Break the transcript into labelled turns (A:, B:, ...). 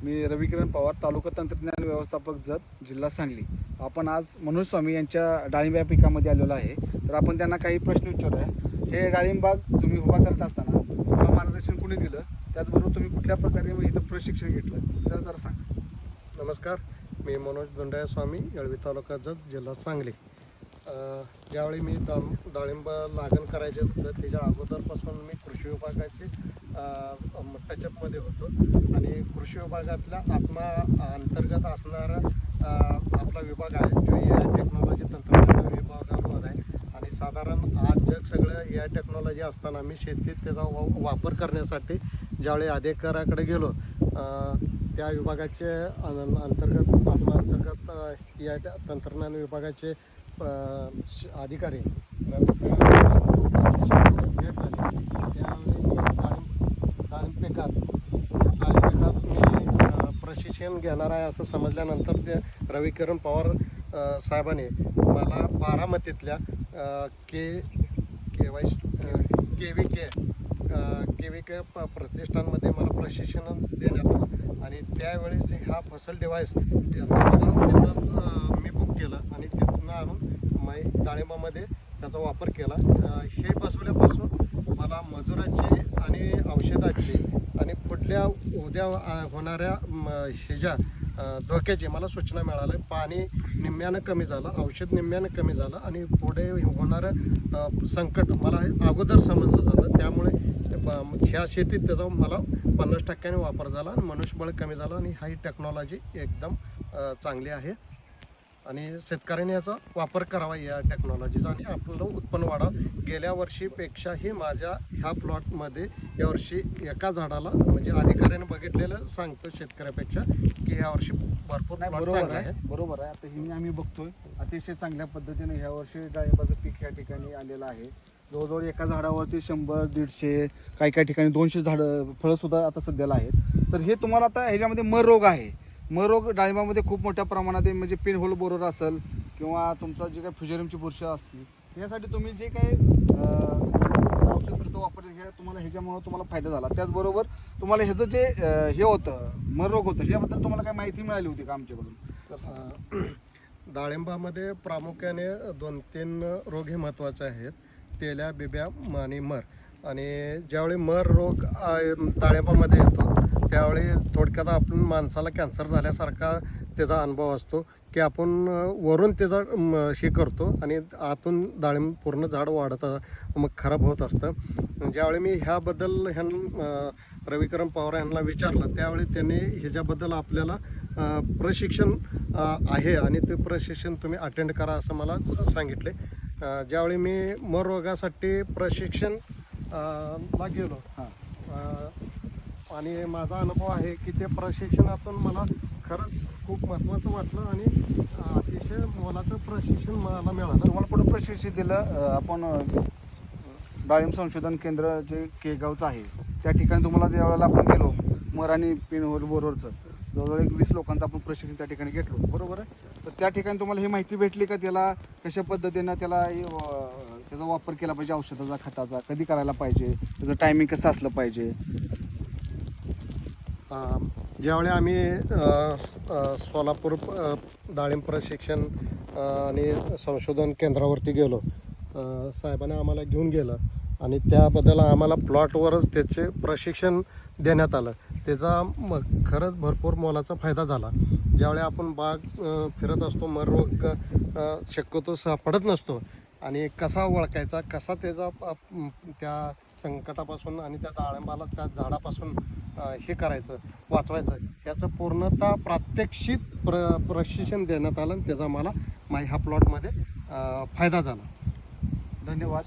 A: मी रविकिरण पवार, तालुका तंत्रज्ञान व्यवस्थापक जत, जिल्हा सांगली. आपण आज मनोज स्वामी यांच्या डाळिंब या पिकामध्ये आलेलो आहे. तर आपण त्यांना काही प्रश्न विचारूया. हे डाळिंब बाग तुम्ही उभा करत असताना तुम्हाला मार्गदर्शन कोणी दिलं, त्याचबरोबर तुम्ही कुठल्या प्रकारे इथं प्रशिक्षण घेतलं तर जरा सांगा.
B: नमस्कार, मी मनोज दोंडाया स्वामी, येळवी तालुका जत, जिल्हा सांगली. ज्यावेळी मी डाळिंब लागण करायचे होतं त्याच्या अगोदरपासून मी कृषी विभागाचे टचअपमध्ये होतो आणि कृषी विभागातल्या आत्मा अंतर्गत असणारा आपला विभाग आहे जो AI टेक्नॉलॉजी तंत्रज्ञान विभागामध्ये आहे. आणि साधारण आज जग सगळं AI टेक्नॉलॉजी असताना मी शेतीत त्याचा वापर करण्यासाठी ज्यावेळी अधिकाऱ्याकडे गेलो, त्या विभागाचे अंतर्गत अंतर्गत AI तंत्रज्ञान विभागाचे अधिकारी भेट झाली. त्यावेळी मी डाळिंब पिकात मी प्रशिक्षण घेणार आहे असं समजल्यानंतर ते रविकिरण पवार साहेबांनी मला बारामतीतल्या KVK प्रतिष्ठानमध्ये मला प्रशिक्षण देण्यात आलं आणि त्यावेळेस हा फसल डिव्हाइस याचा मला मी बुक केलं आणि तिथून आणून मी डाळिंबामध्ये त्याचा वापर केला. हे बसवल्यापासून मला मजुराची आणि औषधाची आणि पुढल्या उद्या होणाऱ्या ह्याच्या धोक्याची मला सूचना मिळाली. पाणी निम्म्यानं कमी झालं, औषध निम्म्यानं कमी झालं आणि पुढे होणारं संकट मला अगोदर समजलं जातं. त्यामुळे ह्या शेतीत त्याचा मला 50% वापर झाला आणि मनुष्यबळ कमी झालं आणि ही टेक्नॉलॉजी एकदम चांगली आहे आणि शेतकऱ्यांनी याचा वापर करावा या टेक्नॉलॉजीचा आणि आपलं उत्पन्न वाढावं. गेल्या वर्षीपेक्षाही माझ्या ह्या प्लॉटमध्ये यावर्षी एका झाडाला म्हणजे अधिकाऱ्याने बघितलेलं सांगतो शेतकऱ्यापेक्षा की ह्या वर्षी भरपूर
A: बरोबर आहे. आता ही आम्ही बघतोय अतिशय चांगल्या पद्धतीने ह्या वर्षी डाळिंबाचं पीक या ठिकाणी आलेलं आहे. जवळजवळ एका झाडावरती 100-150 काही ठिकाणी 200 झाडं फळंसुद्धा आता सध्याला आहेत. तर हे तुम्हाला आता ह्याच्यामध्ये मर रोग आहे. मर रोग डाळिंबामध्ये खूप मोठ्या प्रमाणात आहे, म्हणजे पिन होल बोरर असेल किंवा तुमचा जे काही फ्युजेरियमची बुरशी असतील यासाठी तुम्ही जे काही औषध खतं वापरले हे तुम्हाला ह्याच्यामुळे तुम्हाला फायदा झाला. त्याचबरोबर तुम्हाला ह्याचं जे हे होतं मर रोग होतं याबद्दल तुम्हाला काही माहिती मिळाली होती का आमच्याकडून?
B: डाळिंबामध्ये प्रामुख्याने 2-3 रोग हे महत्त्वाचे आहेत: तेल्या, बिब्या आणि मर. आणि ज्यावेळी मर रोग डाळिंबामध्ये येतो त्यावेळी थोडक्यात आपण माणसाला कॅन्सर झाल्यासारखा त्याचा अनुभव असतो की आपण वरून त्याचा हे करतो आणि आतून डाळिंब पूर्ण झाड वाढत मग खराब होत असतं. ज्यावेळी मी ह्याबद्दल रविकिरण पवार यांना विचारलं त्यावेळी त्यांनी ह्याच्याबद्दल आपल्याला प्रशिक्षण आहे आणि ते प्रशिक्षण तुम्ही अटेंड करा असं मला सांगितले. ज्यावेळी मी मर रोगासाठी प्रशिक्षण ला गेलो आणि माझा अनुभव आहे की ते प्रशिक्षणातून मला खरंच खूप महत्त्वाचं वाटलं आणि अतिशय मोलाचं प्रशिक्षण मला मिळालं.
A: तुम्हाला पुढे प्रशिक्षण दिलं आपण डाळिंब संशोधन केंद्र जे केगावचं आहे त्या ठिकाणी तुम्हाला त्यावेळेला आपण गेलो मर आणि पिन होल बोररचं जवळजवळ 20 लोकांचं आपण प्रशिक्षण त्या ठिकाणी घेतलो, बरोबर आहे. तर त्या ठिकाणी तुम्हाला ही माहिती भेटली का त्याला कशा पद्धतीनं त्याचा वापर केला पाहिजे, औषधाचा खताचा कधी करायला पाहिजे, त्याचं टायमिंग कसं असलं पाहिजे?
B: ज्यावेळी आम्ही सोलापूर डाळिंब प्रशिक्षण आणि संशोधन केंद्रावरती गेलो, साहेबांनी आम्हाला घेऊन गेलं आणि त्याबद्दल आम्हाला प्लॉटवरच त्याचे प्रशिक्षण देण्यात आलं. त्याचा खरंच भरपूर मोलाचा फायदा झाला. ज्यावेळी आपण बाग फिरत असतो मर रोग शक्यतो सापडत नसतो आणि कसा ओळखायचा, कसा त्याचा त्या संकटापासून आणि त्या डाळिंबाला त्या झाडापासून हे करायचं, वाचवायचं, याचं पूर्णतः प्रात्यक्षिक प्रशिक्षण देण्यात आलं आणि त्याचा मला ह्या प्लॉटमध्ये फायदा झाला.
A: धन्यवाद.